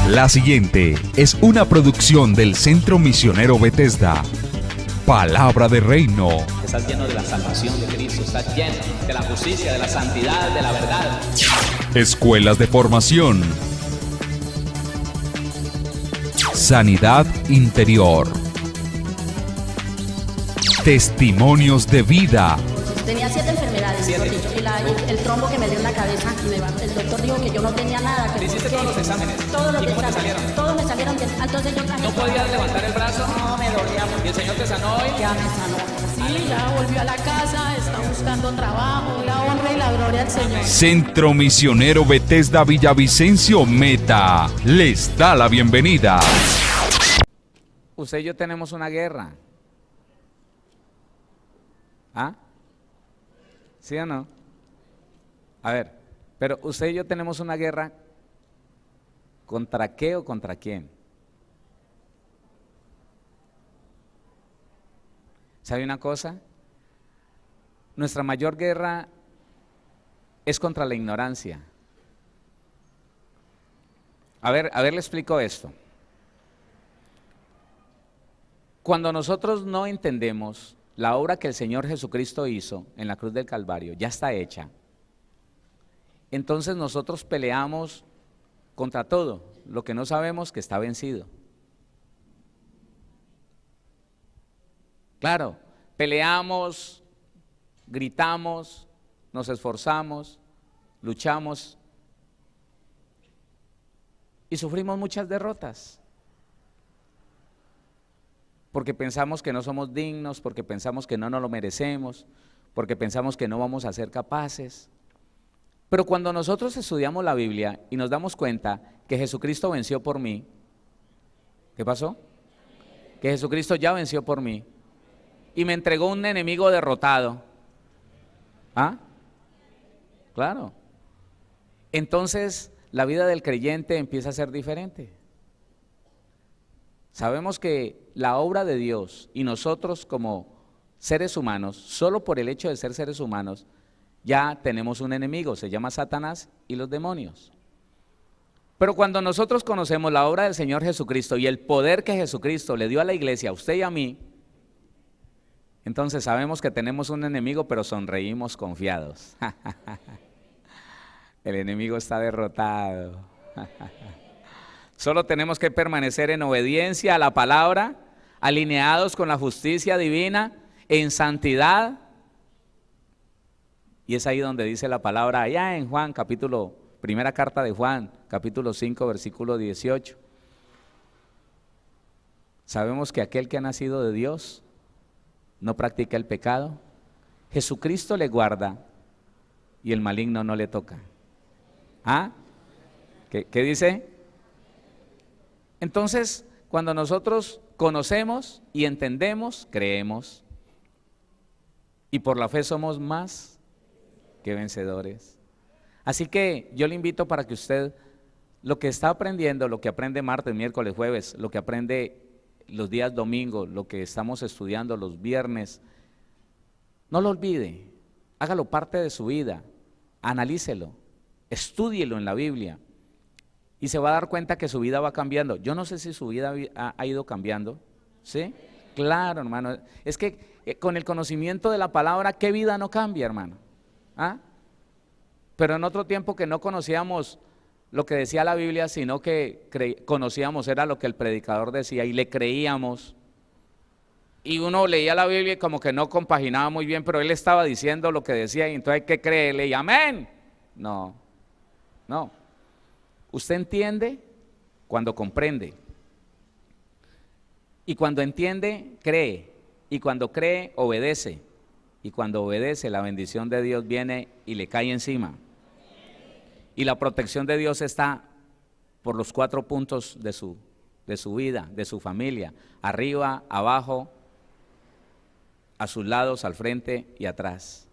La siguiente es una producción del Centro Misionero Bethesda. Palabra de Reino. Estás lleno de la salvación de Cristo, estás lleno de la justicia, de la santidad, de la verdad. Escuelas de formación. Sanidad interior. Testimonios de vida. Tenía 7 enfermedades, mejor dicho, y el trombo que me dio en la cabeza, el doctor dijo que yo no tenía nada. ¿Le hiciste todos los exámenes? Todos los ¿Y cómo te exámenes, salieron? todos me salieron bien. Entonces yo ¿No podías levantar el brazo? No, me dolía mucho. ¿Y el Señor te sanó hoy? Ya me sanó. Sí, ya volvió a la casa, está buscando trabajo, la honra y la gloria al Señor. Centro Misionero Bethesda Villavicencio Meta les da la bienvenida. Usted y yo tenemos una guerra. ¿Ah? ¿Sí o no? A ver, pero usted y yo tenemos una guerra. ¿Contra qué o contra quién? ¿Sabe una cosa? Nuestra mayor guerra es contra la ignorancia. A ver, le explico esto. Cuando nosotros no entendemos la obra que el Señor Jesucristo hizo en la cruz del Calvario, ya está hecha, entonces nosotros peleamos contra todo lo que no sabemos que está vencido. Claro, peleamos, gritamos, nos esforzamos, luchamos y sufrimos muchas derrotas. Porque pensamos que no somos dignos, porque pensamos que no nos lo merecemos, porque pensamos que no vamos a ser capaces. Pero cuando nosotros estudiamos la Biblia y nos damos cuenta que Jesucristo venció por mí, ¿qué pasó? Que Jesucristo ya venció por mí y me entregó un enemigo derrotado. ¿Ah? Claro. Entonces la vida del creyente empieza a ser diferente. Sabemos que la obra de Dios y nosotros como seres humanos, solo por el hecho de ser seres humanos, ya tenemos un enemigo, se llama Satanás y los demonios. Pero cuando nosotros conocemos la obra del Señor Jesucristo y el poder que Jesucristo le dio a la iglesia, a usted y a mí, entonces sabemos que tenemos un enemigo, pero sonreímos confiados. El enemigo está derrotado. Solo tenemos que permanecer en obediencia a la palabra, alineados con la justicia divina, en santidad. Y es ahí donde dice la palabra, allá en Juan, primera carta de Juan, capítulo 5, versículo 18. Sabemos que aquel que ha nacido de Dios no practica el pecado. Jesucristo le guarda y el maligno no le toca. ¿Ah? ¿Qué dice? Entonces, cuando nosotros conocemos y entendemos, creemos. Y por la fe somos más que vencedores. Así que yo le invito para que usted, lo que está aprendiendo, lo que aprende martes, miércoles, jueves, lo que aprende los días domingos, lo que estamos estudiando los viernes, no lo olvide, hágalo parte de su vida, analícelo, estúdielo en la Biblia. Y se va a dar cuenta que su vida va cambiando. Yo no sé si su vida ha ido cambiando, ¿sí? Claro, hermano. Es que con el conocimiento de la palabra, ¿qué vida no cambia, hermano? ¿Ah? Pero en otro tiempo que no conocíamos lo que decía la Biblia, sino que conocíamos era lo que el predicador decía y le creíamos. Y uno leía la Biblia y como que no compaginaba muy bien, pero él estaba diciendo lo que decía y entonces hay que creerle y amén. No. Usted entiende cuando comprende. Y cuando entiende, cree. Y cuando cree, obedece. Y cuando obedece, la bendición de Dios viene y le cae encima. Y la protección de Dios está por los 4 puntos de su vida, de su familia. Arriba, abajo, a sus lados, al frente y atrás.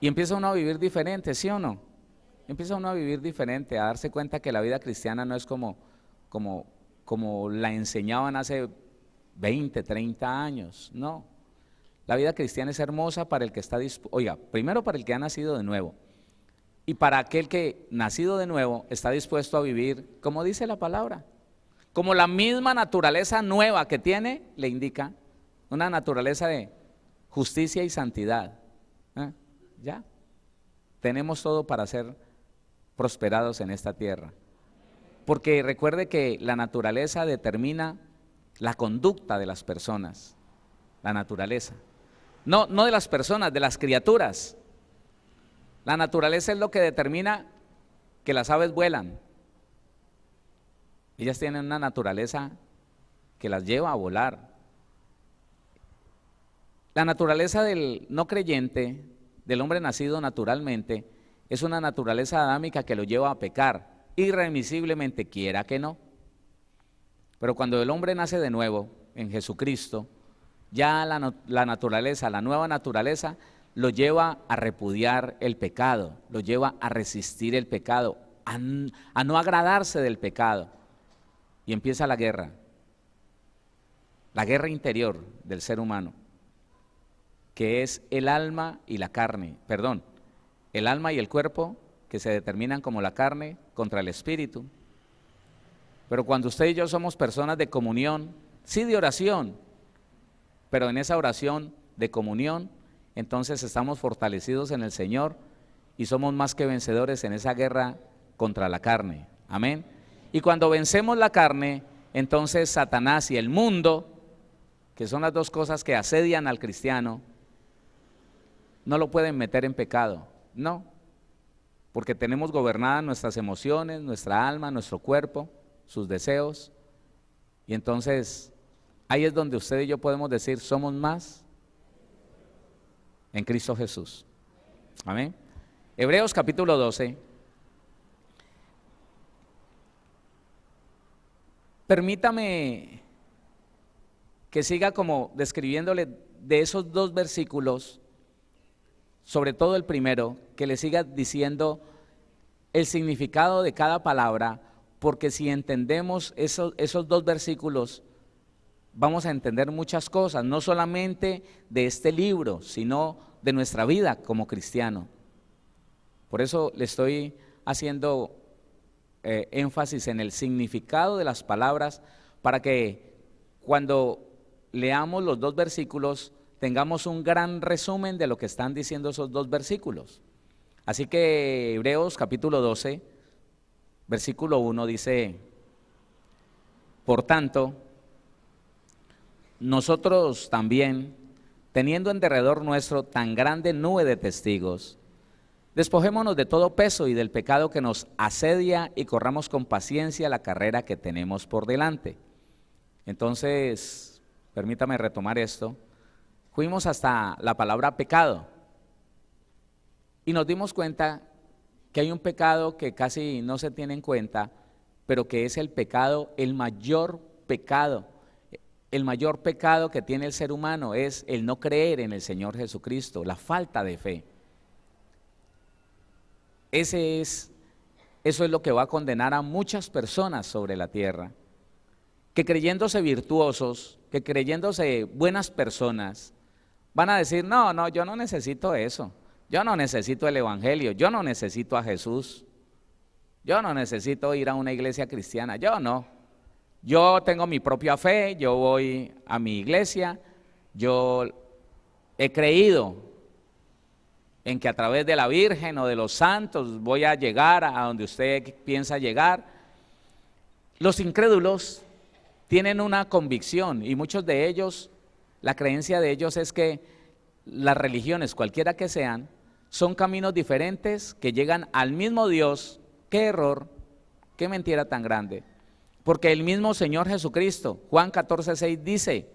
Y empieza uno a vivir diferente, ¿sí o no? Empieza uno a vivir diferente, a darse cuenta que la vida cristiana no es como la enseñaban hace 20, 30 años, no. La vida cristiana es hermosa para el que está dispuesto, oiga, primero para el que ha nacido de nuevo, Y para aquel que nacido de nuevo está dispuesto a vivir, como dice la palabra, como la misma naturaleza nueva que tiene, le indica una naturaleza de justicia y santidad. Ya, tenemos todo para ser prosperados en esta tierra. Porque recuerde que la naturaleza determina la conducta de las personas, la naturaleza. No de las personas, de las criaturas. La naturaleza es lo que determina que las aves vuelan. Ellas tienen una naturaleza que las lleva a volar. La naturaleza del no creyente, del hombre nacido naturalmente, es una naturaleza adámica que lo lleva a pecar, irremisiblemente, quiera que no. Pero cuando el hombre nace de nuevo en Jesucristo, ya la naturaleza, la nueva naturaleza, lo lleva a repudiar el pecado, lo lleva a resistir el pecado, a no agradarse del pecado. Y empieza la guerra interior del ser humano, que es el alma y la carne, el alma y el cuerpo, que se determinan como la carne contra el espíritu. Pero cuando usted y yo somos personas de comunión, sí de oración, pero en esa oración de comunión, entonces estamos fortalecidos en el Señor y somos más que vencedores en esa guerra contra la carne. Amén. Y cuando vencemos la carne, entonces Satanás y el mundo, que son las dos cosas que asedian al cristiano, no lo pueden meter en pecado, no, porque tenemos gobernadas nuestras emociones, nuestra alma, nuestro cuerpo, sus deseos, y entonces ahí es donde usted y yo podemos decir, somos más en Cristo Jesús. Amén. Hebreos capítulo 12. Permítame que siga como describiéndole de esos dos versículos, sobre todo el primero, que le siga diciendo el significado de cada palabra, porque si entendemos esos dos versículos, vamos a entender muchas cosas, no solamente de este libro, sino de nuestra vida como cristiano. Por eso le estoy haciendo énfasis en el significado de las palabras, para que cuando leamos los dos versículos tengamos un gran resumen de lo que están diciendo esos dos versículos. Así que Hebreos capítulo 12, versículo 1 dice: por tanto, nosotros también, teniendo en derredor nuestro tan grande nube de testigos, despojémonos de todo peso y del pecado que nos asedia y corramos con paciencia la carrera que tenemos por delante. Entonces, permítame retomar esto. Fuimos hasta la palabra pecado y nos dimos cuenta que hay un pecado que casi no se tiene en cuenta, pero que es el pecado, el mayor pecado que tiene el ser humano es el no creer en el Señor Jesucristo, la falta de fe. Eso es lo que va a condenar a muchas personas sobre la tierra, que creyéndose virtuosos, que creyéndose buenas personas, van a decir, no, yo no necesito eso, yo no necesito el evangelio, yo no necesito a Jesús, yo no necesito ir a una iglesia cristiana, yo no, yo tengo mi propia fe, yo voy a mi iglesia, yo he creído en que a través de la Virgen o de los santos voy a llegar a donde usted piensa llegar. Los incrédulos tienen una convicción y muchos de ellos, la creencia de ellos es que las religiones, cualquiera que sean, son caminos diferentes que llegan al mismo Dios. ¡Qué error! ¡Qué mentira tan grande! Porque el mismo Señor Jesucristo, Juan 14:6 dice,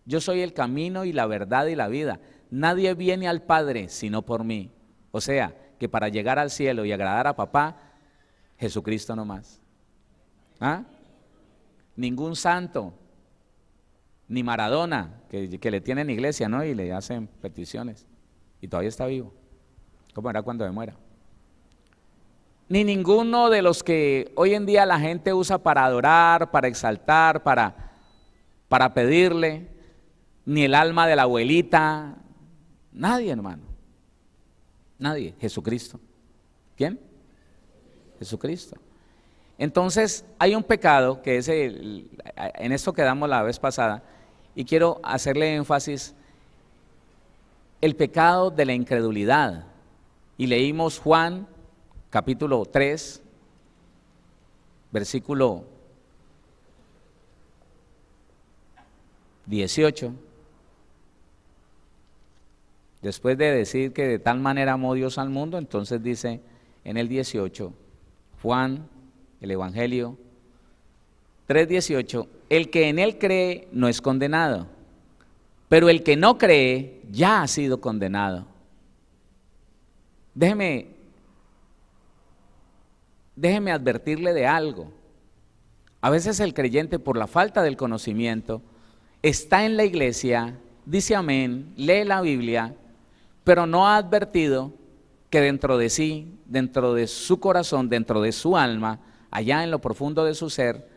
yo soy el camino y la verdad y la vida. Nadie viene al Padre sino por mí. O sea, que para llegar al cielo y agradar a papá, Jesucristo nomás. ¿Ah? Ningún santo, ni Maradona, que le tienen iglesia, ¿no? Y le hacen peticiones. Y todavía está vivo. ¿Cómo era cuando me muera? Ni ninguno de los que hoy en día la gente usa para adorar, para exaltar, para pedirle, ni el alma de la abuelita. Nadie, hermano, nadie, Jesucristo, ¿Quién? Jesucristo. Entonces hay un pecado que es en esto quedamos la vez pasada y quiero hacerle énfasis, el pecado de la incredulidad. Y leímos Juan capítulo 3, versículo 18. Después de decir que de tal manera amó Dios al mundo, entonces dice en el 18, Juan, el Evangelio 3:18, el que en él cree no es condenado, pero el que no cree ya ha sido condenado. Déjeme advertirle de algo. A veces el creyente, por la falta del conocimiento, está en la iglesia, dice amén, lee la Biblia, pero no ha advertido que dentro de sí, dentro de su corazón, dentro de su alma, allá en lo profundo de su ser,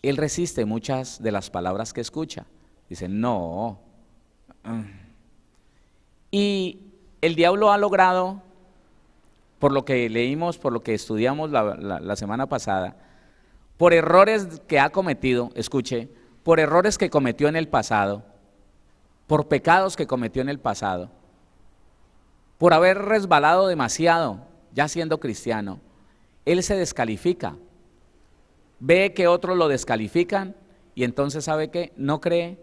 él resiste muchas de las palabras que escucha. Dice, no. Y el diablo ha logrado, por lo que leímos, por lo que estudiamos la semana pasada, por errores que ha cometido, escuche, por errores que cometió en el pasado, por pecados que cometió en el pasado, por haber resbalado demasiado, ya siendo cristiano, él se descalifica, ve que otros lo descalifican y entonces ¿sabe qué? No cree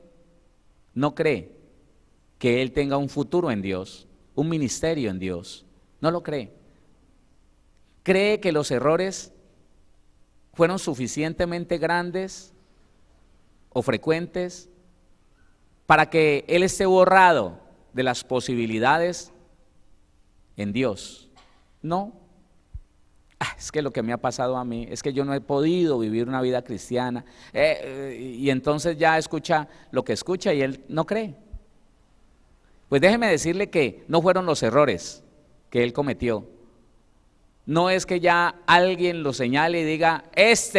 que él tenga un futuro en Dios, un ministerio en Dios, no lo cree. Cree que los errores fueron suficientemente grandes o frecuentes para que él esté borrado de las posibilidades en Dios. No, es que lo que me ha pasado a mí, es que yo no he podido vivir una vida cristiana, y entonces ya escucha lo que escucha y él no cree. Pues déjeme decirle que no fueron los errores que él cometió. No es que ya alguien lo señale y diga,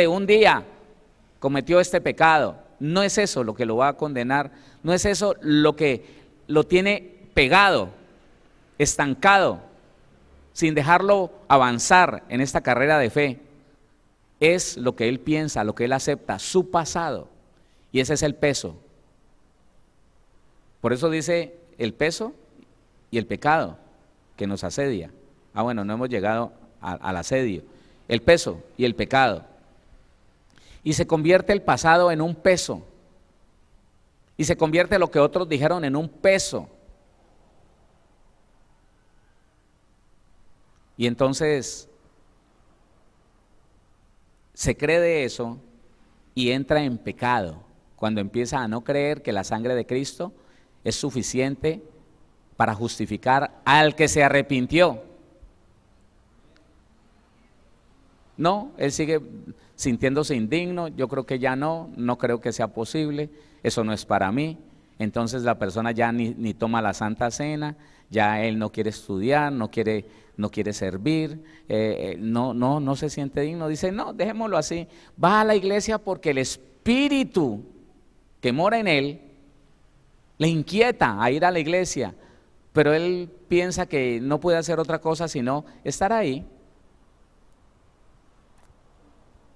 un día cometió este pecado. No es eso lo que lo va a condenar, no es eso lo que lo tiene pegado, estancado, sin dejarlo avanzar en esta carrera de fe. Es lo que él piensa, lo que él acepta, su pasado. Y ese es el peso. Por eso dice el peso y el pecado que nos asedia. Bueno, no hemos llegado al asedio. El peso y el pecado. Y se convierte el pasado en un peso. Y se convierte lo que otros dijeron en un peso. Y entonces se cree de eso y entra en pecado cuando empieza a no creer que la sangre de Cristo es suficiente para justificar al que se arrepintió. No, él sigue sintiéndose indigno, yo creo que ya no creo que sea posible, eso no es para mí. Entonces la persona ya ni toma la Santa Cena, ya él no quiere estudiar, no quiere servir, no se siente digno, dice, no, dejémoslo así. Va a la iglesia porque el espíritu que mora en él le inquieta a ir a la iglesia, pero él piensa que no puede hacer otra cosa sino estar ahí.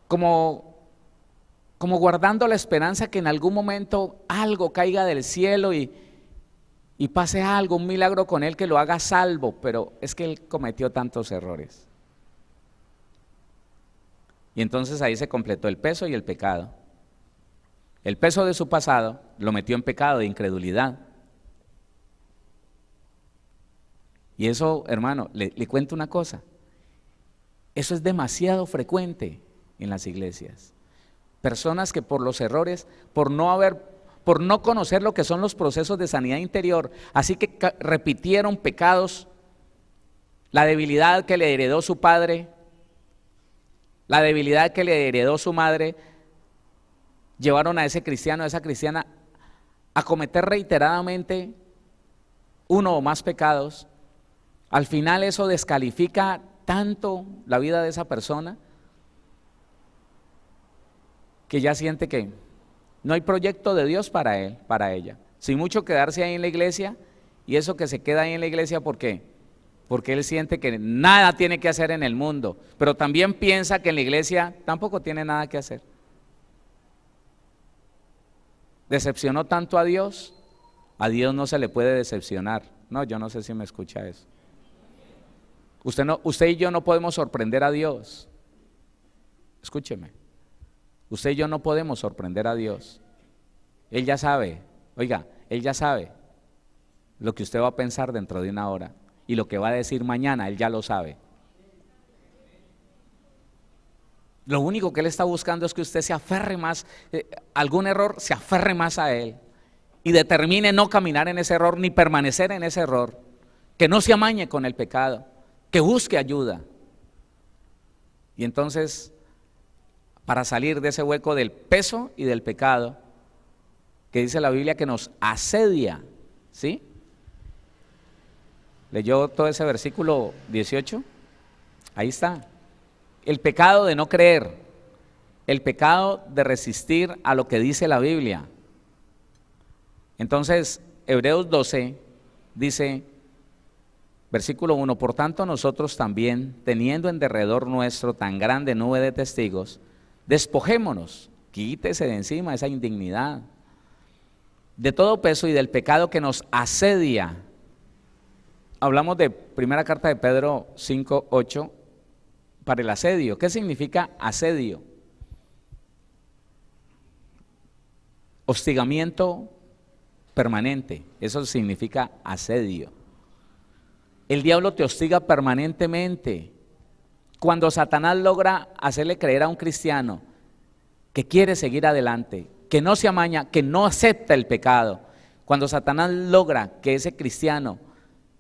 Como guardando la esperanza que en algún momento algo caiga del cielo y pase algo, un milagro con él que lo haga salvo, pero es que él cometió tantos errores. Y entonces ahí se completó el peso y el pecado. El peso de su pasado lo metió en pecado de incredulidad. Y eso, hermano, le cuento una cosa, eso es demasiado frecuente en las iglesias. Personas que por los errores, por no conocer lo que son los procesos de sanidad interior, así que repitieron pecados, la debilidad que le heredó su padre, la debilidad que le heredó su madre, llevaron a ese cristiano, a esa cristiana, a cometer reiteradamente uno o más pecados. Al final eso descalifica tanto la vida de esa persona que ya siente que no hay proyecto de Dios para él, para ella. Sin mucho quedarse ahí en la iglesia, y eso que se queda ahí en la iglesia, ¿por qué? porque él siente que nada tiene que hacer en el mundo, pero también piensa que en la iglesia tampoco tiene nada que hacer. Decepcionó tanto a Dios no se le puede decepcionar. No, yo no sé si me escucha eso. Usted y yo no podemos sorprender a Dios. Escúcheme. Usted y yo no podemos sorprender a Dios. Él ya sabe, oiga, Él ya sabe lo que usted va a pensar dentro de una hora y lo que va a decir mañana, Él ya lo sabe. Lo único que Él está buscando es que usted se aferre más, algún error, se aferre más a Él y determine no caminar en ese error ni permanecer en ese error, que no se amañe con el pecado, que busque ayuda. Y entonces, para salir de ese hueco del peso y del pecado, que dice la Biblia que nos asedia, ¿sí? ¿Leyó todo ese versículo 18? Ahí está. El pecado de no creer, el pecado de resistir a lo que dice la Biblia. Entonces, Hebreos 12 dice, versículo 1, por tanto nosotros también, teniendo en derredor nuestro tan grande nube de testigos, despojémonos, quítese de encima esa indignidad, de todo peso y del pecado que nos asedia. Hablamos de primera carta de Pedro 5:8 para el asedio. ¿Qué significa asedio? Hostigamiento permanente, eso significa asedio. El diablo te hostiga permanentemente. Cuando Satanás logra hacerle creer a un cristiano que quiere seguir adelante, que no se amaña, que no acepta el pecado, cuando Satanás logra que ese cristiano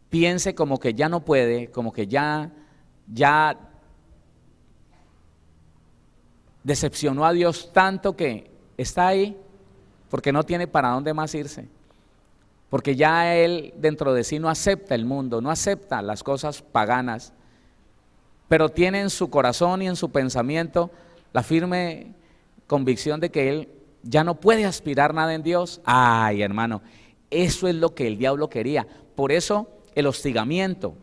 piense como que ya no puede, como que ya decepcionó a Dios tanto que está ahí porque no tiene para dónde más irse, porque ya él dentro de sí no acepta el mundo, no acepta las cosas paganas, pero tiene en su corazón y en su pensamiento la firme convicción de que él ya no puede aspirar nada en Dios. Ay, hermano, eso es lo que el diablo quería. Por eso el hostigamiento,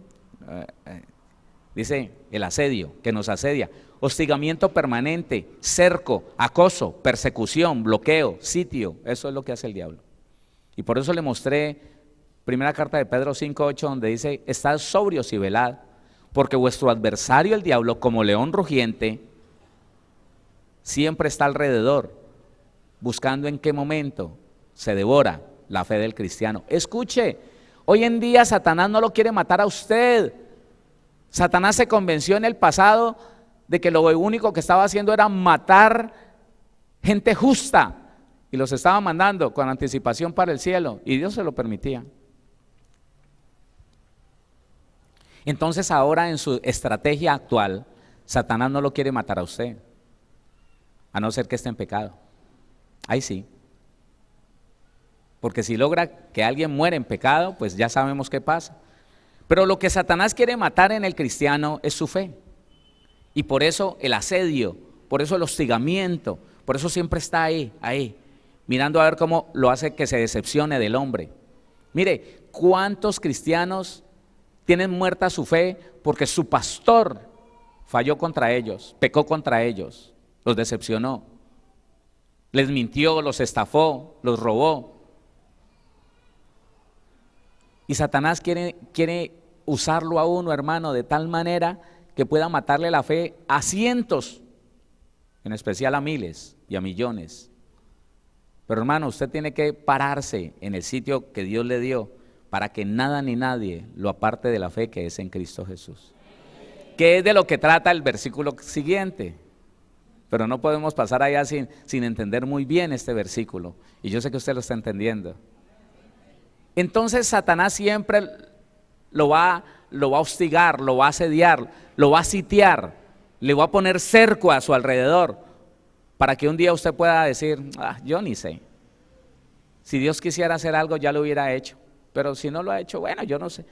dice el asedio, que nos asedia, hostigamiento permanente, cerco, acoso, persecución, bloqueo, sitio, eso es lo que hace el diablo. Y por eso le mostré primera carta de Pedro 5:8, donde dice, estad sobrios y velad, porque vuestro adversario el diablo, como león rugiente, siempre está alrededor, buscando en qué momento se devora la fe del cristiano. Escuche, hoy en día Satanás no lo quiere matar a usted. Satanás se convenció en el pasado de que lo único que estaba haciendo era matar gente justa y los estaba mandando con anticipación para el cielo, y Dios se lo permitía. Entonces ahora en su estrategia actual, Satanás no lo quiere matar a usted, a no ser que esté en pecado. Ahí sí. Porque si logra que alguien muera en pecado, pues ya sabemos qué pasa. Pero lo que Satanás quiere matar en el cristiano es su fe. Y por eso el asedio, por eso el hostigamiento, por eso siempre está ahí, mirando a ver cómo lo hace que se decepcione del hombre. Mire, ¿cuántos cristianos tienen muerta su fe porque su pastor falló contra ellos, pecó contra ellos, los decepcionó, les mintió, los estafó, los robó? Y Satanás quiere usarlo a uno, hermano, de tal manera que pueda matarle la fe a cientos, en especial a miles y a millones. Pero hermano, usted tiene que pararse en el sitio que Dios le dio para que nada ni nadie lo aparte de la fe que es en Cristo Jesús. Que es de lo que trata el versículo siguiente. Pero no podemos pasar allá sin entender muy bien este versículo. Y yo sé que usted lo está entendiendo. Entonces Satanás siempre lo va a hostigar, lo va a asediar, lo va a sitiar, le va a poner cerco a su alrededor, para que un día usted pueda decir, yo ni sé. Si Dios quisiera hacer algo ya lo hubiera hecho, pero si no lo ha hecho, bueno, yo no sé.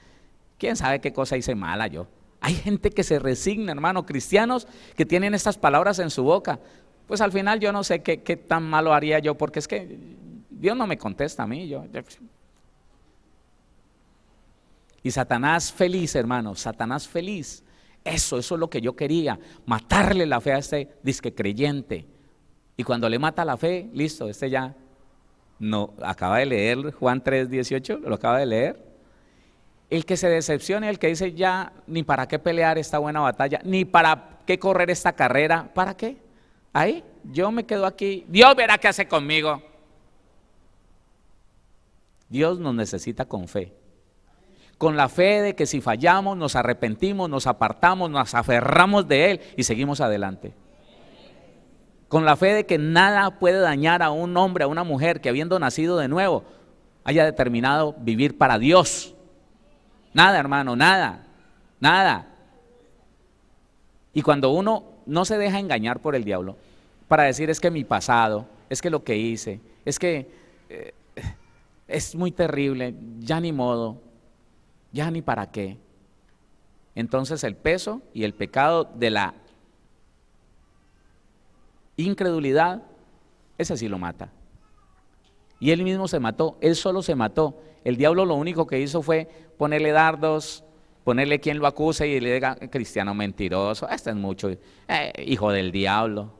¿Quién sabe qué cosa hice mala yo? Hay gente que se resigna, hermano, cristianos que tienen estas palabras en su boca. Pues al final yo no sé qué tan malo haría yo, porque es que Dios no me contesta a mí. Y Satanás feliz, hermano, Satanás feliz. Eso es lo que yo quería, matarle la fe a este disque creyente. Y cuando le mata la fe, listo, este ya no, acaba de leer Juan 3:18, lo acaba de leer. El que se decepcione, el que dice ya ni para qué pelear esta buena batalla, ni para qué correr esta carrera, ¿para qué? Ahí, yo me quedo aquí, Dios verá qué hace conmigo. Dios nos necesita con fe. Con la fe de que si fallamos, nos arrepentimos, nos apartamos, nos aferramos de Él y seguimos adelante. Con la fe de que nada puede dañar a un hombre, a una mujer que habiendo nacido de nuevo, haya determinado vivir para Dios. Nada, hermano, nada, nada. Y cuando uno no se deja engañar por el diablo, para decir es que mi pasado, es que lo que hice, es que es muy terrible, ya ni modo, ya ni para qué. Entonces el peso y el pecado de la incredulidad, ese sí lo mata. Y él mismo se mató, él solo se mató. El diablo lo único que hizo fue ponerle dardos, ponerle quien lo acuse y le diga cristiano mentiroso, este es mucho, hijo del diablo,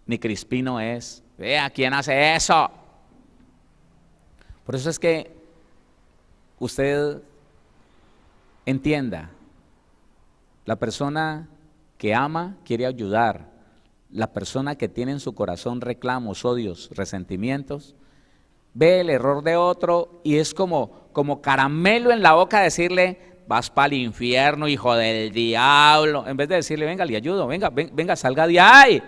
ni crispino es, vea quién hace eso. Por eso es que usted entienda, la persona que ama quiere ayudar, la persona que tiene en su corazón reclamos, odios, resentimientos, ve el error de otro y es como caramelo en la boca decirle, vas para el infierno, hijo del diablo, en vez de decirle, venga, le ayudo, venga, salga de ahí.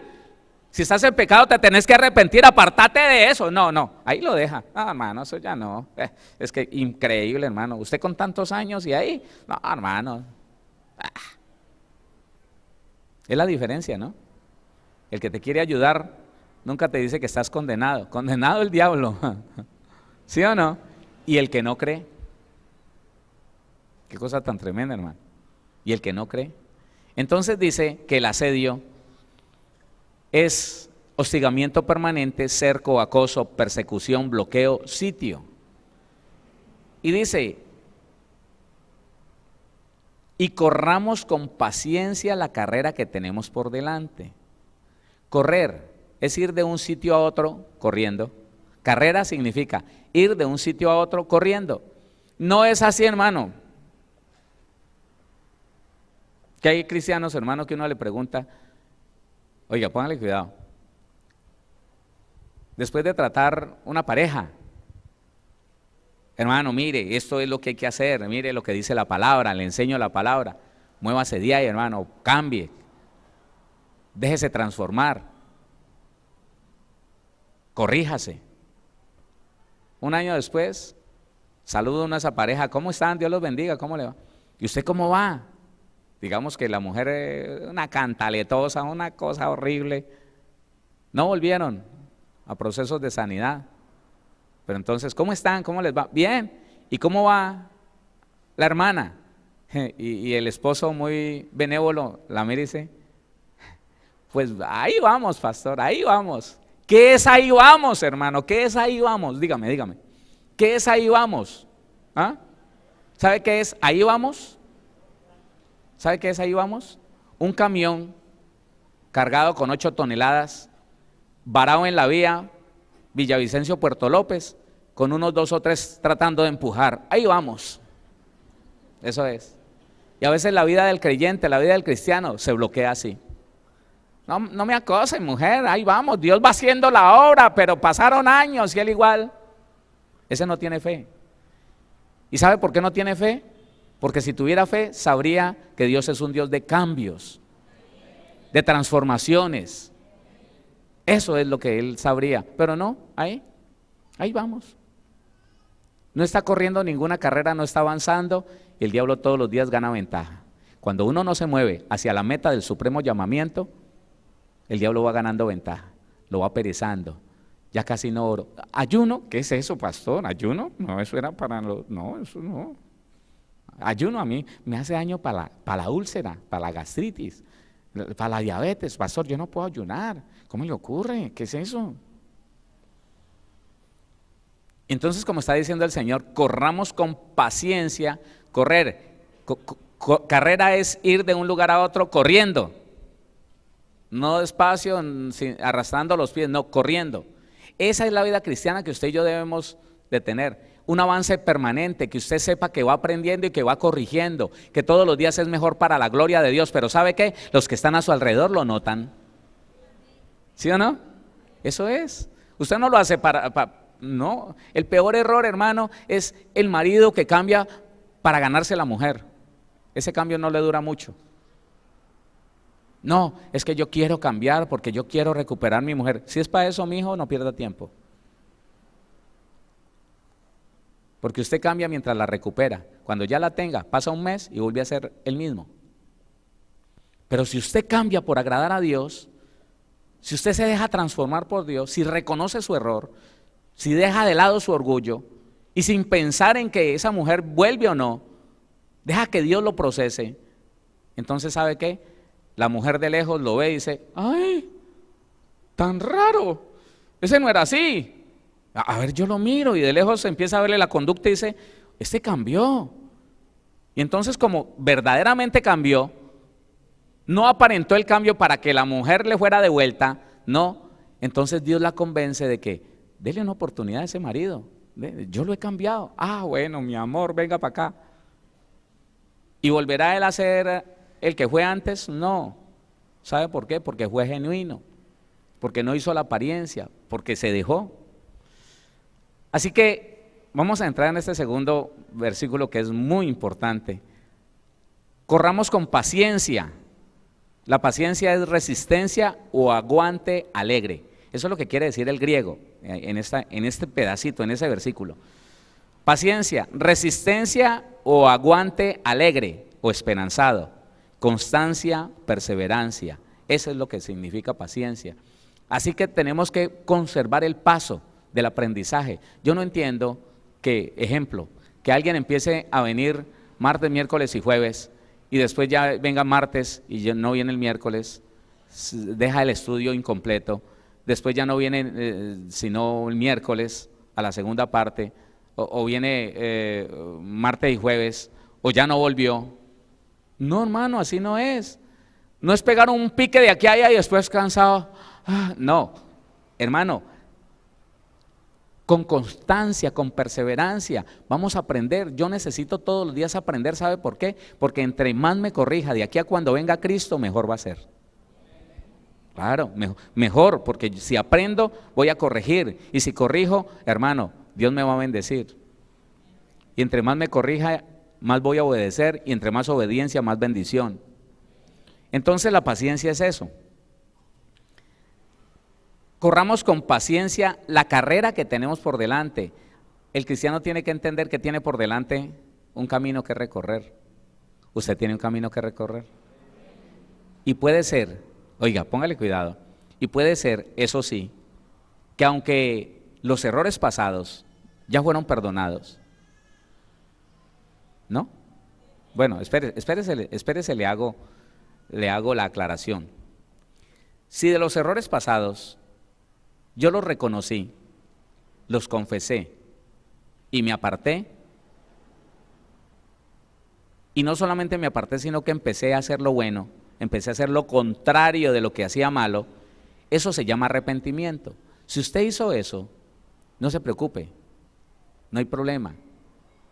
Si estás en pecado te tenés que arrepentir, apartate de eso. No, ahí lo deja. No, hermano, eso ya no. Es que increíble, hermano. Usted con tantos años y ahí, no, hermano. Es la diferencia, ¿no? El que te quiere ayudar nunca te dice que estás condenado. Condenado el diablo. ¿Sí o no? Y el que no cree. Qué cosa tan tremenda, hermano. Y el que no cree. Entonces dice que el asedio es hostigamiento permanente, cerco, acoso, persecución, bloqueo, sitio. Y dice, y corramos con paciencia la carrera que tenemos por delante. Correr es ir de un sitio a otro corriendo. Carrera significa ir de un sitio a otro corriendo. No es así, hermano. Que hay cristianos, hermano, que uno le pregunta, oiga, póngale cuidado. Después de tratar una pareja, hermano, mire, esto es lo que hay que hacer, mire lo que dice la palabra, le enseño la palabra, muévase de ahí, hermano, cambie, déjese transformar, corríjase. Un año después, saludo a esa pareja, ¿cómo están? Dios los bendiga, ¿cómo le va? ¿Y usted cómo va? Digamos que la mujer es una cantaletosa, una cosa horrible. No volvieron a procesos de sanidad. Pero entonces, ¿cómo están? ¿Cómo les va? Bien. ¿Y cómo va la hermana? Y el esposo muy benévolo la mira y dice, pues ahí vamos, pastor, ahí vamos. ¿Qué es ahí vamos, hermano? ¿Qué es ahí vamos? Dígame. ¿Qué es ahí vamos? ¿Ah? ¿Sabe qué es ahí vamos? ¿Sabe qué es ahí vamos? Un camión cargado con 8 toneladas, varado en la vía Villavicencio, Puerto López, con unos 2 o 3 tratando de empujar. Ahí vamos. Eso es. Y a veces la vida del creyente, la vida del cristiano se bloquea así. No me acosen, mujer, ahí vamos, Dios va haciendo la obra, pero pasaron años y él igual. Ese no tiene fe. ¿Y sabe por qué no tiene fe? Porque si tuviera fe, sabría que Dios es un Dios de cambios, de transformaciones. Eso es lo que él sabría, pero no, ahí vamos. No está corriendo ninguna carrera, no está avanzando y el diablo todos los días gana ventaja. Cuando uno no se mueve hacia la meta del supremo llamamiento, el diablo va ganando ventaja, lo va perezando. Ya casi no oro. ¿Ayuno? ¿Qué es eso, pastor? ¿Ayuno? No, eso era para los... No, eso no. Ayuno a mí me hace daño para la úlcera, para la gastritis, para la diabetes. Pastor, yo no puedo ayunar. ¿Cómo le ocurre? ¿Qué es eso? Entonces, como está diciendo el Señor, corramos con paciencia correr. Carrera es ir de un lugar a otro corriendo. No despacio, arrastrando los pies, no, corriendo. Esa es la vida cristiana que usted y yo debemos de tener. Un avance permanente, que usted sepa que va aprendiendo y que va corrigiendo, que todos los días es mejor para la gloria de Dios. Pero ¿sabe qué? Los que están a su alrededor lo notan. ¿Sí o no? Eso es. Usted no lo hace no. El peor error, hermano, es el marido que cambia para ganarse la mujer. Ese cambio no le dura mucho. No, es que yo quiero cambiar porque yo quiero recuperar mi mujer. Si es para eso, mi hijo, no pierda tiempo. Porque usted cambia mientras la recupera. Cuando ya la tenga, pasa un mes y vuelve a ser el mismo. Pero si usted cambia por agradar a Dios, si usted se deja transformar por Dios, si reconoce su error, si deja de lado su orgullo y sin pensar en que esa mujer vuelve o no, deja que Dios lo procese, entonces ¿sabe qué? La mujer de lejos lo ve y dice, ¡ay, tan raro! Ese no era así. A ver, yo lo miro, y de lejos empieza a verle la conducta y dice, este cambió. Y entonces, como verdaderamente cambió, no aparentó el cambio para que la mujer le fuera de vuelta, no. Entonces Dios la convence de que dele una oportunidad a ese marido. Yo lo he cambiado. Ah, bueno, mi amor, venga para acá. ¿Y volverá él a ser el que fue antes? No. ¿Sabe por qué? Porque fue genuino, porque no hizo la apariencia, porque se dejó. Así que vamos a entrar en este segundo versículo que es muy importante. Corramos con paciencia. La paciencia es resistencia o aguante alegre. Eso es lo que quiere decir el griego en este pedacito, en ese versículo. Paciencia, resistencia o aguante alegre o esperanzado. Constancia, perseverancia. Eso es lo que significa paciencia. Así que tenemos que conservar el paso del aprendizaje. Yo no entiendo que, ejemplo, que alguien empiece a venir martes, miércoles y jueves y después ya venga martes y ya no viene el miércoles, deja el estudio incompleto, después ya no viene sino el miércoles a la segunda parte, o viene martes y jueves, o ya no volvió. No, hermano, así no es. No es pegar un pique de aquí a allá y después cansado. No, hermano, con constancia, con perseverancia, vamos a aprender. Yo necesito todos los días aprender, ¿sabe por qué? Porque entre más me corrija de aquí a cuando venga Cristo, mejor va a ser. Claro, mejor, porque si aprendo, voy a corregir. Y si corrijo, hermano, Dios me va a bendecir. Y entre más me corrija, más voy a obedecer. Y entre más obediencia, más bendición. Entonces la paciencia es eso. Corramos con paciencia la carrera que tenemos por delante. El cristiano tiene que entender que tiene por delante un camino que recorrer. Usted tiene un camino que recorrer. Y puede ser, oiga, póngale cuidado, y puede ser, eso sí, que aunque los errores pasados ya fueron perdonados, ¿no? Bueno, espérese, le hago la aclaración. Si de los errores pasados yo los reconocí, los confesé y me aparté, y no solamente me aparté, sino que empecé a hacer lo bueno, empecé a hacer lo contrario de lo que hacía malo, eso se llama arrepentimiento. Si usted hizo eso, no se preocupe, no hay problema,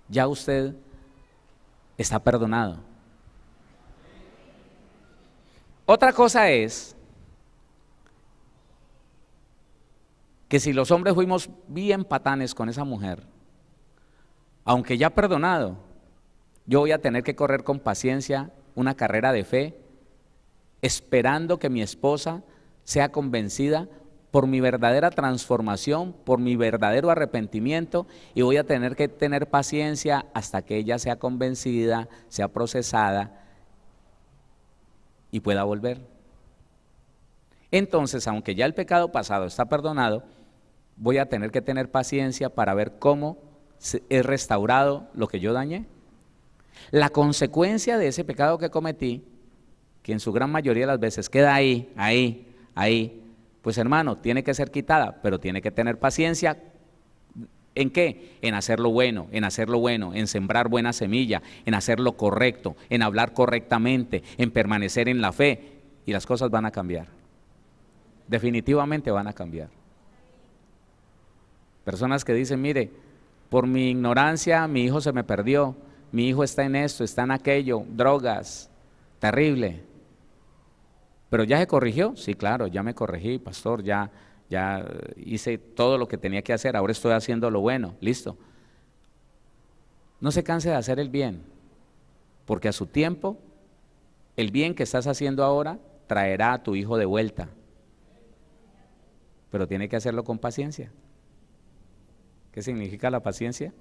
ya usted está perdonado. Otra cosa es que si los hombres fuimos bien patanes con esa mujer, aunque ya perdonado, yo voy a tener que correr con paciencia una carrera de fe, esperando que mi esposa sea convencida por mi verdadera transformación, por mi verdadero arrepentimiento, y voy a tener que tener paciencia hasta que ella sea convencida, sea procesada y pueda volver. Entonces, aunque ya el pecado pasado está perdonado, voy a tener que tener paciencia para ver cómo es restaurado lo que yo dañé. La consecuencia de ese pecado que cometí, que en su gran mayoría de las veces queda ahí, pues hermano, tiene que ser quitada, pero tiene que tener paciencia ¿En qué? En hacer lo bueno, en sembrar buena semilla, en hacer lo correcto, en hablar correctamente, en permanecer en la fe, y las cosas van a cambiar. Definitivamente van a cambiar. Personas que dicen, mire, por mi ignorancia mi hijo se me perdió, mi hijo está en esto, está en aquello, drogas, terrible. ¿Pero ya se corrigió? Sí, claro, ya me corregí, pastor, ya hice todo lo que tenía que hacer, ahora estoy haciendo lo bueno, listo. No se canse de hacer el bien, porque a su tiempo, el bien que estás haciendo ahora traerá a tu hijo de vuelta, pero tiene que hacerlo con paciencia. ¿Qué significa la paciencia?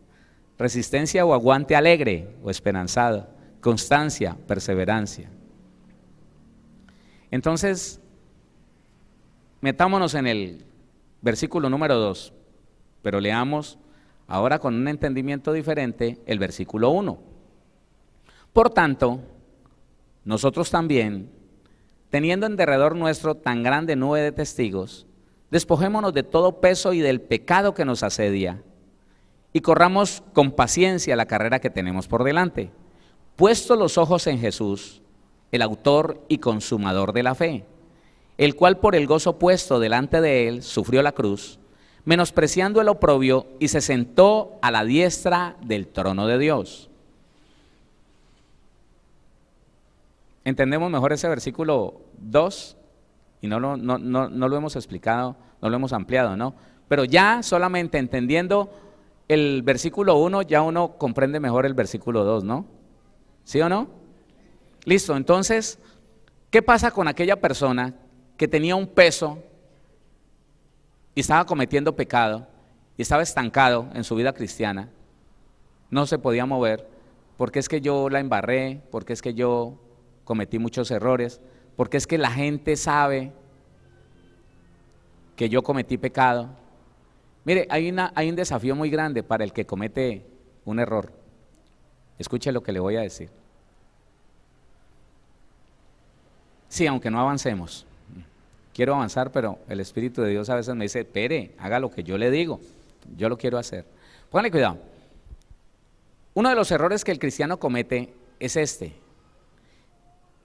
Resistencia o aguante alegre o esperanzado, constancia, perseverancia. Entonces, metámonos en el versículo número 2, pero leamos ahora con un entendimiento diferente el versículo 1. Por tanto, nosotros también, teniendo en derredor nuestro tan grande nube de testigos, despojémonos de todo peso y del pecado que nos asedia, y corramos con paciencia la carrera que tenemos por delante, puestos los ojos en Jesús, el autor y consumador de la fe, el cual por el gozo puesto delante de él sufrió la cruz, menospreciando el oprobio, y se sentó a la diestra del trono de Dios. ¿Entendemos mejor ese versículo 2? Y no lo hemos explicado, no lo hemos ampliado, ¿no? Pero ya solamente entendiendo el versículo 1, ya uno comprende mejor el versículo 2, ¿no? ¿Sí o no? Listo, entonces, ¿qué pasa con aquella persona que tenía un peso y estaba cometiendo pecado y estaba estancado en su vida cristiana? No se podía mover, porque es que yo la embarré, porque es que yo cometí muchos errores, porque es que la gente sabe que yo cometí pecado. Mire, hay un desafío muy grande para el que comete un error. Escuche lo que le voy a decir. Sí, aunque no avancemos. Quiero avanzar, pero el Espíritu de Dios a veces me dice, espere, haga lo que yo le digo, yo lo quiero hacer. Póngale cuidado. Uno de los errores que el cristiano comete es este.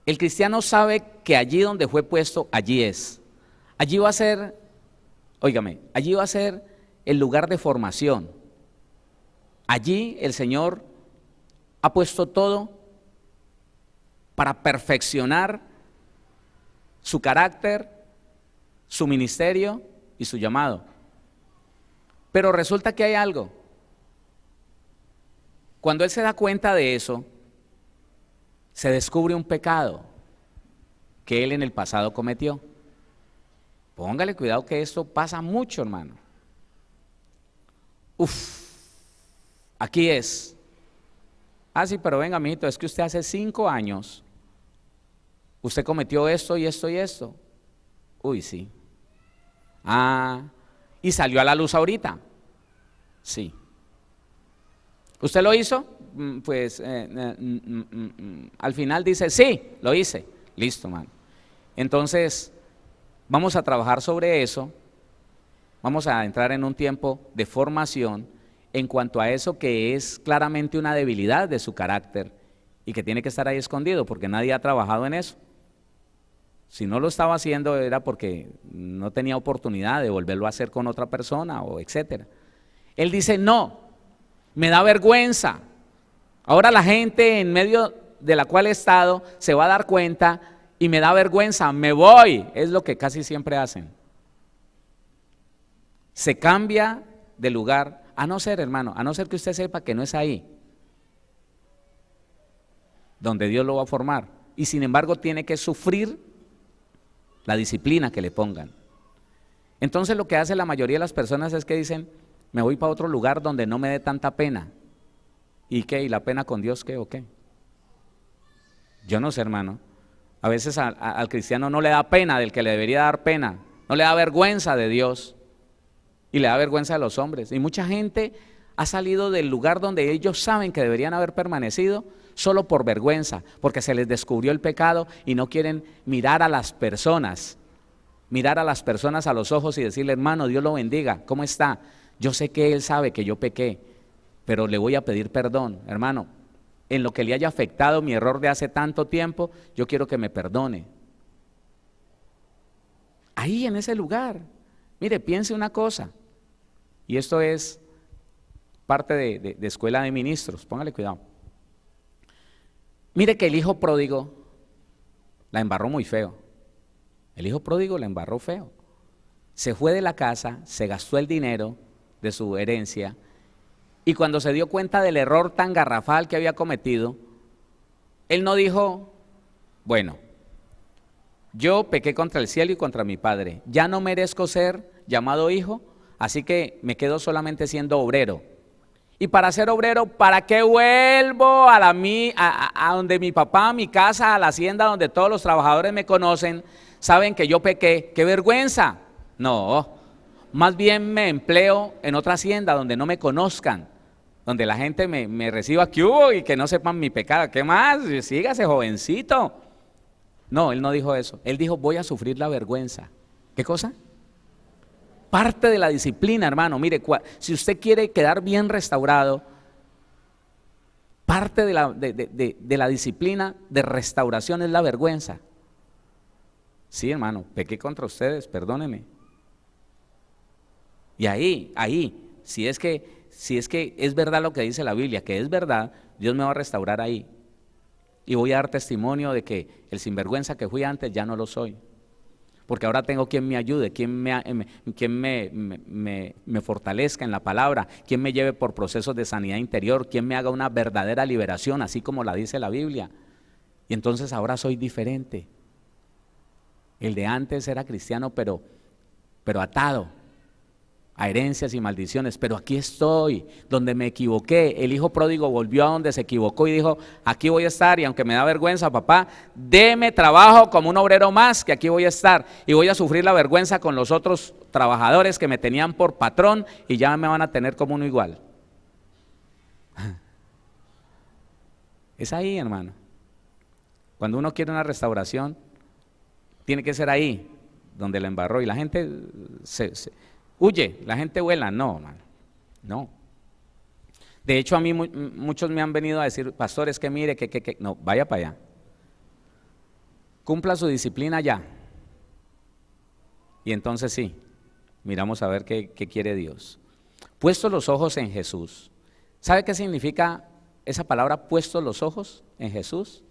El cristiano sabe que allí donde fue puesto, allí es. Allí va a ser, óigame, allí va a ser el lugar de formación. Allí el Señor ha puesto todo para perfeccionar su carácter, su ministerio y su llamado. Pero resulta que hay algo. Cuando él se da cuenta de eso, se descubre un pecado que él en el pasado cometió. Póngale cuidado que esto pasa mucho, hermano. Aquí es. Ah, sí, pero venga, mijito, es que usted hace 5 años, usted cometió esto y esto y esto. Uy, sí. Ah, y salió a la luz ahorita. Sí. ¿Usted lo hizo? Pues al final dice, sí, lo hice. Listo, man. Entonces, vamos a trabajar sobre eso. Vamos a entrar en un tiempo de formación en cuanto a eso que es claramente una debilidad de su carácter y que tiene que estar ahí escondido porque nadie ha trabajado en eso. Si no lo estaba haciendo era porque no tenía oportunidad de volverlo a hacer con otra persona o etcétera. Él dice, no, me da vergüenza. Ahora la gente en medio de la cual he estado se va a dar cuenta y me da vergüenza, me voy. Es lo que casi siempre hacen. Se cambia de lugar, a no ser, hermano, a no ser que usted sepa que no es ahí donde Dios lo va a formar. Y sin embargo tiene que sufrir la disciplina que le pongan. Entonces lo que hace la mayoría de las personas es que dicen, me voy para otro lugar donde no me dé tanta pena. ¿Y qué? ¿Y la pena con Dios qué o qué? Yo no sé, hermano. A veces al cristiano no le da pena del que le debería dar pena. No le da vergüenza de Dios. Y le da vergüenza de los hombres. Y mucha gente ha salido del lugar donde ellos saben que deberían haber permanecido solo por vergüenza, porque se les descubrió el pecado y no quieren mirar a las personas a los ojos y decirle, hermano, Dios lo bendiga, ¿cómo está? Yo sé que Él sabe que yo pequé, pero le voy a pedir perdón, hermano. En lo que le haya afectado mi error de hace tanto tiempo, yo quiero que me perdone. Ahí en ese lugar, mire, piense una cosa, y esto es parte de escuela de ministros, póngale cuidado. Mire que el hijo pródigo la embarró muy feo. El hijo pródigo la embarró feo. Se fue de la casa, se gastó el dinero de su herencia, y cuando se dio cuenta del error tan garrafal que había cometido, él no dijo, bueno, yo pequé contra el cielo y contra mi padre, ya no merezco ser llamado hijo, así que me quedo solamente siendo obrero. Y para ser obrero, ¿para qué vuelvo a donde mi papá, a mi casa, a la hacienda donde todos los trabajadores me conocen, saben que yo pequé? ¡Qué vergüenza! No, más bien me empleo en otra hacienda donde no me conozcan, donde la gente me reciba que hubo y que no sepan mi pecado. ¿Qué más? Sígase, jovencito. No, él no dijo eso. Él dijo, voy a sufrir la vergüenza. ¿Qué cosa? Parte de la disciplina, hermano. Mire, si usted quiere quedar bien restaurado, parte de la disciplina de restauración es la vergüenza. Sí, hermano, pequé contra ustedes, perdónenme. Y ahí, si es que es verdad lo que dice la Biblia, que es verdad, Dios me va a restaurar ahí. Y voy a dar testimonio de que el sinvergüenza que fui antes ya no lo soy. Porque ahora tengo quien me ayude, quien me fortalezca en la palabra, quien me lleve por procesos de sanidad interior, quien me haga una verdadera liberación, así como la dice la Biblia. Y entonces ahora soy diferente. El de antes era cristiano, pero atado a herencias y maldiciones, pero aquí estoy, donde me equivoqué. El hijo pródigo volvió a donde se equivocó y dijo, aquí voy a estar, y aunque me da vergüenza, papá, deme trabajo como un obrero más, que aquí voy a estar, y voy a sufrir la vergüenza con los otros trabajadores que me tenían por patrón, y ya me van a tener como uno igual. Es ahí, hermano. Cuando uno quiere una restauración, tiene que ser ahí, donde la embarró, y la gente huye, la gente vuela. No, hermano, no. De hecho, a mí muchos me han venido a decir, pastor, es que mire, que no, vaya para allá. Cumpla su disciplina ya. Y entonces sí, miramos a ver qué quiere Dios. Puestos los ojos en Jesús. ¿Sabe qué significa esa palabra, puestos los ojos en Jesús?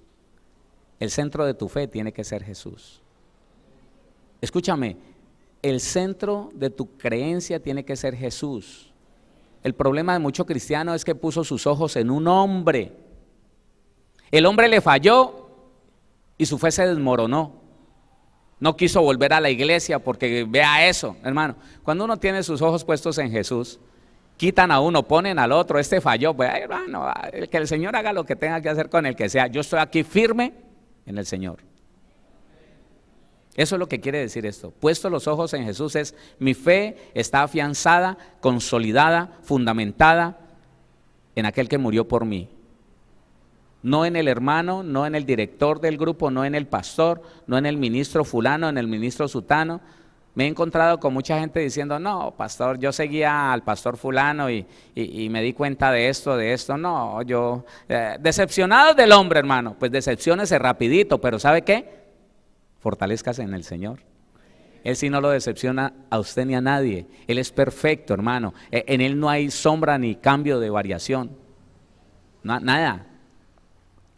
El centro de tu fe tiene que ser Jesús. Escúchame, el centro de tu creencia tiene que ser Jesús. El problema de muchos cristianos es que puso sus ojos en un hombre. El hombre le falló y su fe se desmoronó. No quiso volver a la iglesia porque vea eso, hermano. Cuando uno tiene sus ojos puestos en Jesús, quitan a uno, ponen al otro, este falló. Pues, hermano, que el Señor haga lo que tenga que hacer con el que sea. Yo estoy aquí firme en el Señor. Eso es lo que quiere decir esto. Puesto los ojos en Jesús es, mi fe está afianzada, consolidada, fundamentada en aquel que murió por mí. No en el hermano, no en el director del grupo, no en el pastor, no en el ministro fulano, en el ministro sutano. Me he encontrado con mucha gente diciendo, no, pastor, yo seguía al pastor fulano y me di cuenta de esto, no, yo, decepcionado del hombre, hermano. Pues decepciónese rapidito, pero ¿sabe qué? Fortalézcase en el Señor. Él sí no lo decepciona a usted ni a nadie. Él es perfecto, hermano. En Él no hay sombra ni cambio de variación. Nada.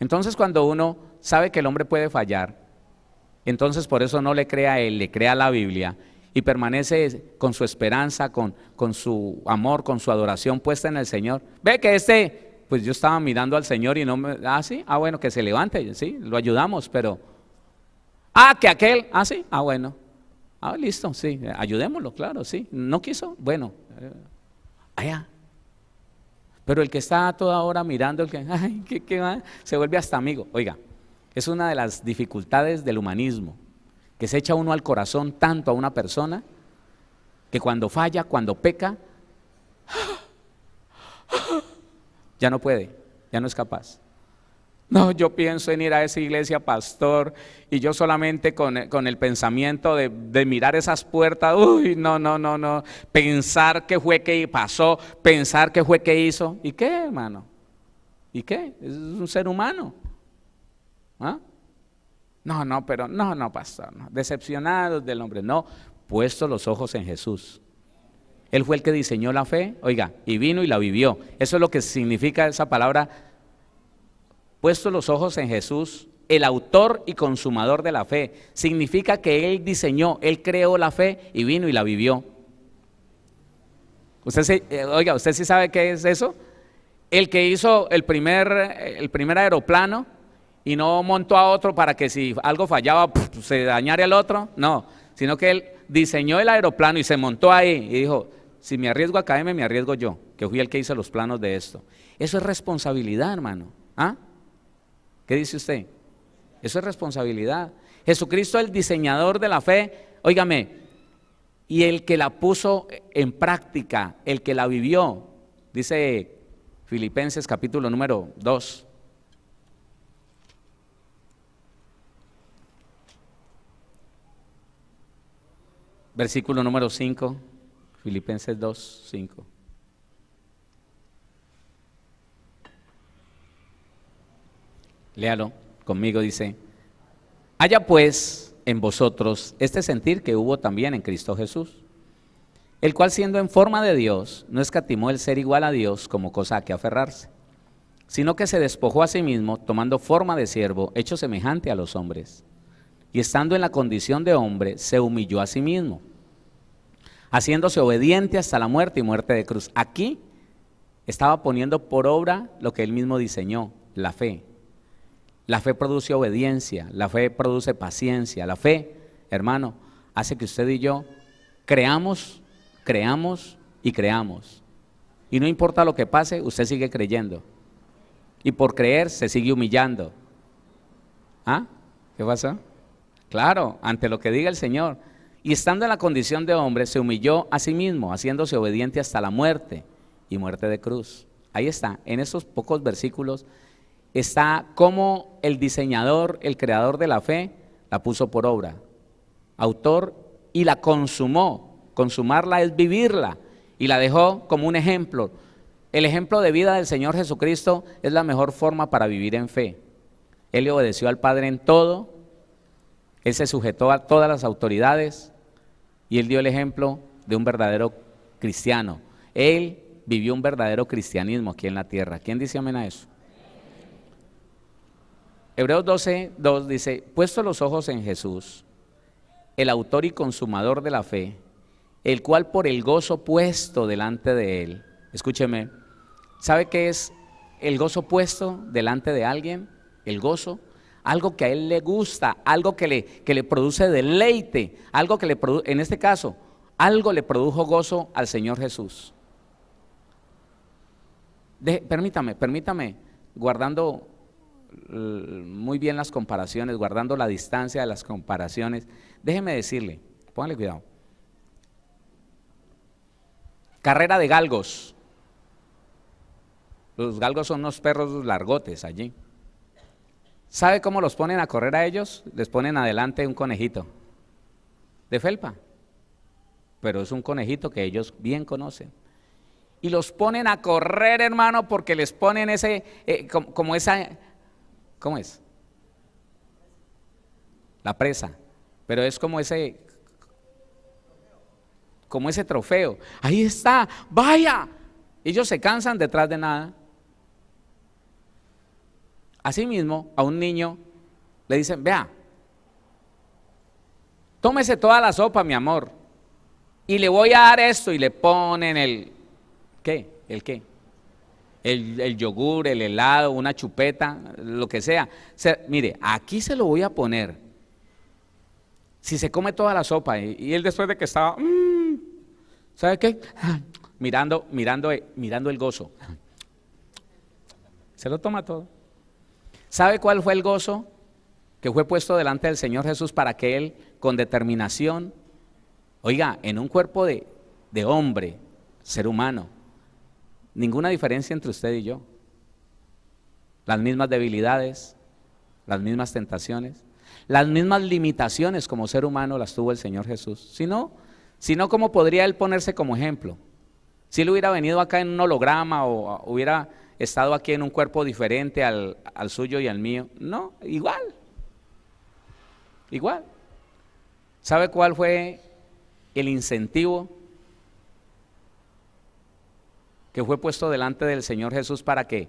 Entonces cuando uno sabe que el hombre puede fallar, entonces por eso no le crea a él, le crea a la Biblia y permanece con su esperanza, con su amor, con su adoración puesta en el Señor. Ve que pues yo estaba mirando al Señor y no me... sí, bueno, que se levante, sí, lo ayudamos, pero... que aquel, sí, bueno, listo, sí, ayudémoslo, claro, sí, no quiso, bueno, allá. Pero el que está a toda hora mirando, el que se vuelve hasta amigo. Oiga, es una de las dificultades del humanismo, que se echa uno al corazón tanto a una persona, que cuando falla, cuando peca, ya no puede, ya no es capaz. No, yo pienso en ir a esa iglesia, pastor, y yo solamente con el pensamiento de mirar esas puertas, uy, no, no, no, no, pensar qué fue que pasó, pensar qué fue que hizo. ¿Y qué, hermano? ¿Y qué? Es un ser humano. ¿Ah? No, no, pero no, pastor, no. Decepcionados del hombre, no, puestos los ojos en Jesús. Él fue el que diseñó la fe, oiga, y vino y la vivió. Eso es lo que significa esa palabra, puestos los ojos en Jesús, el autor y consumador de la fe. Significa que Él diseñó, Él creó la fe y vino y la vivió. Oiga, ¿usted sí sabe qué es eso? El que hizo el primer aeroplano y no montó a otro para que si algo fallaba se dañara el otro, no, sino que Él diseñó el aeroplano y se montó ahí y dijo, si me arriesgo a caerme, me arriesgo yo, que fui el que hizo los planos de esto. Eso es responsabilidad, hermano. ¿Ah? ¿Qué dice usted? Eso es responsabilidad. Jesucristo, el diseñador de la fe, óigame, y el que la puso en práctica, el que la vivió, dice Filipenses capítulo número 2. Versículo número 5, Filipenses 2, 5. Léalo conmigo, dice: haya pues en vosotros este sentir que hubo también en Cristo Jesús, el cual siendo en forma de Dios, no escatimó el ser igual a Dios como cosa a que aferrarse, sino que se despojó a sí mismo, tomando forma de siervo, hecho semejante a los hombres. Y estando en la condición de hombre, se humilló a sí mismo, haciéndose obediente hasta la muerte y muerte de cruz. Aquí estaba poniendo por obra lo que él mismo diseñó, la fe. La fe produce obediencia, la fe produce paciencia. La fe, hermano, hace que usted y yo creamos y creamos. Y no importa lo que pase, usted sigue creyendo. Y por creer se sigue humillando. ¿Ah? ¿Qué pasó? Claro, ante lo que diga el Señor. Y estando en la condición de hombre, se humilló a sí mismo, haciéndose obediente hasta la muerte y muerte de cruz. Ahí está, en esos pocos versículos está cómo el diseñador, el creador de la fe, la puso por obra, autor, y la consumó. Consumarla es vivirla, y la dejó como un ejemplo. El ejemplo de vida del Señor Jesucristo es la mejor forma para vivir en fe. Él le obedeció al Padre en todo, Él se sujetó a todas las autoridades, y Él dio el ejemplo de un verdadero cristiano. Él vivió un verdadero cristianismo aquí en la tierra. ¿Quién dice amén a eso? Hebreos 12:2 dice: puesto los ojos en Jesús, el autor y consumador de la fe, el cual por el gozo puesto delante de él. Escúcheme, ¿sabe qué es el gozo puesto delante de alguien? El gozo, algo que a él le gusta, algo que le produce deleite, algo que le produce, en este caso, algo le produjo gozo al Señor Jesús. Permítame, guardando muy bien las comparaciones, guardando la distancia de las comparaciones, déjeme decirle, póngale cuidado. Carrera de galgos. Los galgos son unos perros largotes allí. ¿Sabe cómo los ponen a correr a ellos? Les ponen adelante un conejito de felpa, pero es un conejito que ellos bien conocen. Y los ponen a correr, hermano, porque les ponen ese, como esa, ¿cómo es? La presa, pero es como ese trofeo. Ahí está, vaya. Ellos se cansan detrás de nada. Asimismo, a un niño le dicen: vea, tómese toda la sopa, mi amor, y le voy a dar esto, y le ponen el yogur, el helado, una chupeta, lo que sea. Mire, aquí se lo voy a poner. Si se come toda la sopa, y él después de que estaba, ¿sabe qué? Mirando el gozo, se lo toma todo. ¿Sabe cuál fue el gozo que fue puesto delante del Señor Jesús para que Él, con determinación, oiga, en un cuerpo de hombre, ser humano, ninguna diferencia entre usted y yo? las mismas debilidades, las mismas tentaciones, las mismas limitaciones como ser humano las tuvo el Señor Jesús. Si no, ¿cómo podría Él ponerse como ejemplo? Si Él hubiera venido acá en un holograma o hubiera estado aquí en un cuerpo diferente al suyo y al mío. No, igual. ¿Sabe cuál fue el incentivo que fue puesto delante del Señor Jesús para que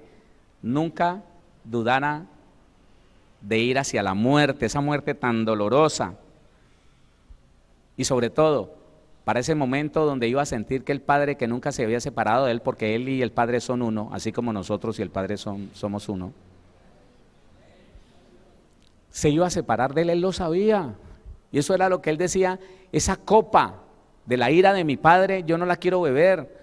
nunca dudara de ir hacia la muerte, esa muerte tan dolorosa? Y sobre todo, para ese momento donde iba a sentir que el Padre, que nunca se había separado de Él, porque Él y el Padre son uno, así como nosotros y el Padre somos uno, se iba a separar de Él, Él lo sabía. Y eso era lo que Él decía: esa copa de la ira de mi Padre, yo no la quiero beber.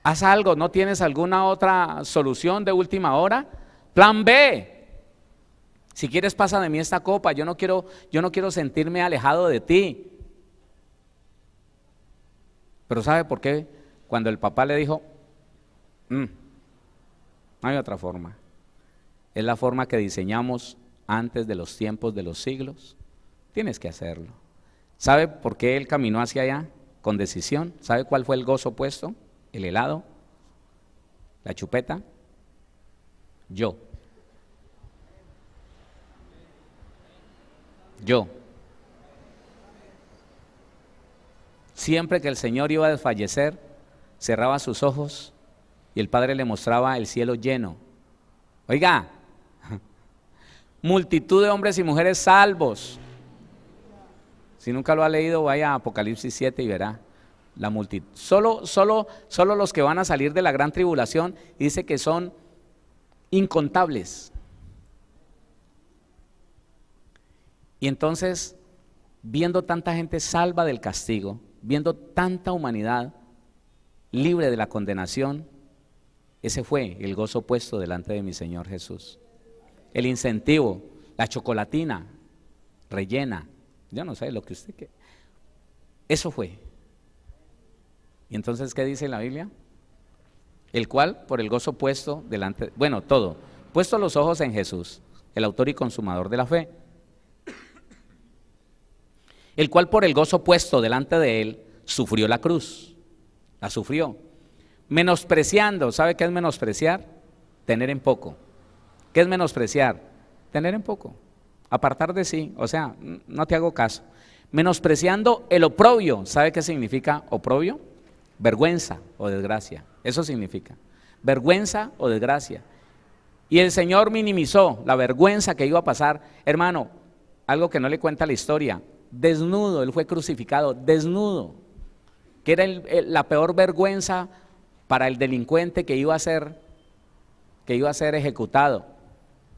Haz algo, ¿no tienes alguna otra solución de última hora? Plan B. Si quieres, pasa de mí esta copa, yo no quiero sentirme alejado de ti. Pero ¿sabe por qué? Cuando el papá le dijo, no hay otra forma, es la forma que diseñamos antes de los tiempos de los siglos, tienes que hacerlo. ¿Sabe por qué él caminó hacia allá? Con decisión. ¿Sabe cuál fue el gozo opuesto? El helado, la chupeta, yo. Siempre que el Señor iba a desfallecer, cerraba sus ojos y el Padre le mostraba el cielo lleno. Oiga, multitud de hombres y mujeres salvos. Si nunca lo ha leído, vaya a Apocalipsis 7 y verá la multitud. Solo los que van a salir de la gran tribulación, dice que son incontables. Y entonces, viendo tanta gente salva del castigo, viendo tanta humanidad libre de la condenación, ese fue el gozo puesto delante de mi Señor Jesús. El incentivo, la chocolatina rellena, yo no sé lo que usted quiere. Eso fue. Y entonces, ¿qué dice la Biblia? El cual, por el gozo puesto delante, todo, puesto los ojos en Jesús, el autor y consumador de la fe, el cual por el gozo puesto delante de él, sufrió la cruz, la sufrió, menospreciando. ¿Sabe qué es menospreciar? Tener en poco. ¿Qué es menospreciar? Tener en poco, apartar de sí, o sea, no te hago caso. Menospreciando el oprobio. ¿Sabe qué significa oprobio? Vergüenza o desgracia, eso significa, vergüenza o desgracia. Y el Señor minimizó la vergüenza que iba a pasar. Hermano, algo que no le cuenta la historia: desnudo, Él fue crucificado desnudo, que era la peor vergüenza para el delincuente que iba a ser ejecutado.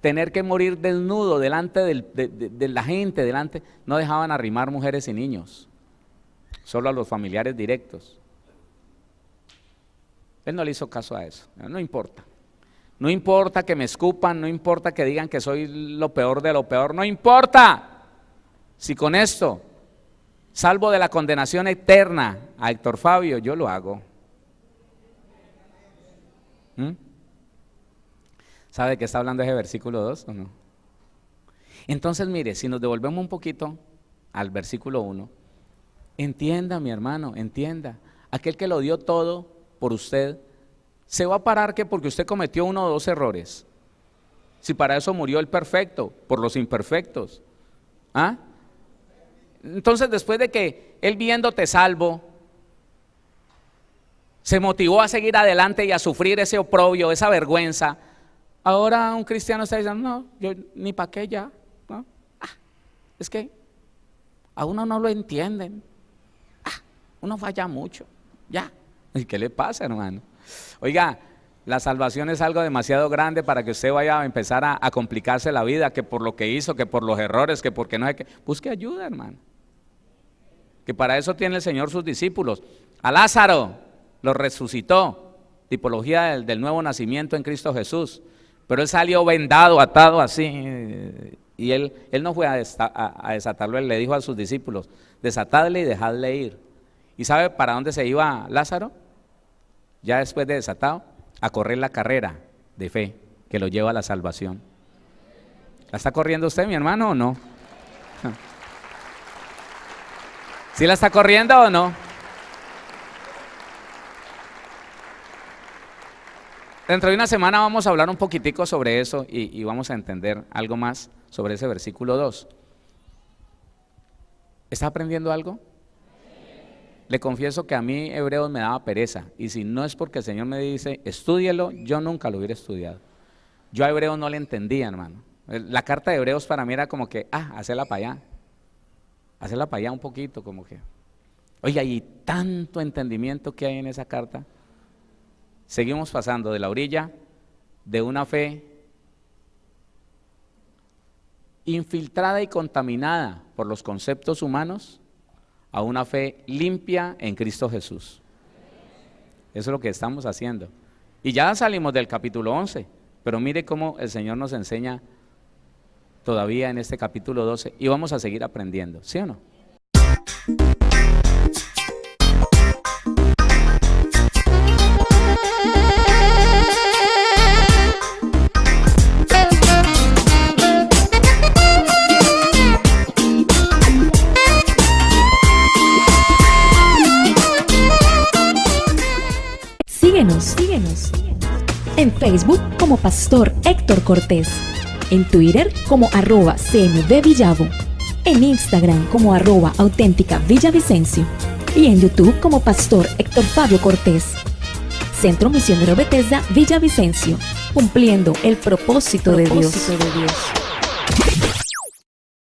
Tener que morir desnudo delante de la gente, no dejaban arrimar mujeres y niños, solo a los familiares directos. Él no le hizo caso a eso. No importa que me escupan, no importa que digan que soy lo peor de lo peor, no importa. Si con esto salvo de la condenación eterna a Héctor Fabio, yo lo hago. ¿Sabe de qué está hablando ese versículo 2 o no? Entonces, mire, si nos devolvemos un poquito al versículo 1, entienda, mi hermano, entienda, aquel que lo dio todo por usted, se va a parar que porque usted cometió uno o dos errores. Si para eso murió el perfecto, por los imperfectos. Entonces, después de que Él, viéndote salvo, se motivó a seguir adelante y a sufrir ese oprobio, esa vergüenza, ahora un cristiano está diciendo, no, yo ni para qué ya, ¿no? Es que a uno no lo entienden, uno falla mucho, ya. ¿Y qué le pasa, hermano? Oiga, la salvación es algo demasiado grande para que usted vaya a empezar a complicarse la vida, que por lo que hizo, que por los errores, que porque no hay que. Busque ayuda, hermano. Que para eso tiene el Señor sus discípulos. A Lázaro lo resucitó, tipología del nuevo nacimiento en Cristo Jesús. Pero él salió vendado, atado así. Y él no fue a desatarlo, él le dijo a sus discípulos, desatadle y dejadle ir. ¿Y sabe para dónde se iba Lázaro? Ya después de desatado, a correr la carrera de fe. que lo lleva a la salvación. ¿La está corriendo usted, mi hermano, o no? ¿Sí la está corriendo o no? Dentro de una semana vamos a hablar un poquitico sobre eso y vamos a entender algo más sobre ese versículo 2. ¿Está aprendiendo algo? Le confieso que a mí Hebreos me daba pereza, y si no es porque el Señor me dice, estúdielo, yo nunca lo hubiera estudiado. Yo a Hebreos no le entendía, hermano. La carta de Hebreos para mí era como que, hacerla para allá un poquito, como que, oye, hay tanto entendimiento que hay en esa carta. Seguimos pasando de la orilla de una fe infiltrada y contaminada por los conceptos humanos a una fe limpia en Cristo Jesús. Eso es lo que estamos haciendo. Y ya salimos del capítulo 11, pero mire cómo el Señor nos enseña todavía en este capítulo 12 y vamos a seguir aprendiendo, ¿sí o no? Síguenos en Facebook como Pastor Héctor Cortés, en Twitter como @CMVVillavo, en Instagram como @auténtica Villavicencio y en YouTube como Pastor Héctor Fabio Cortés. Centro Misionero Bethesda Villavicencio, cumpliendo el propósito de Dios.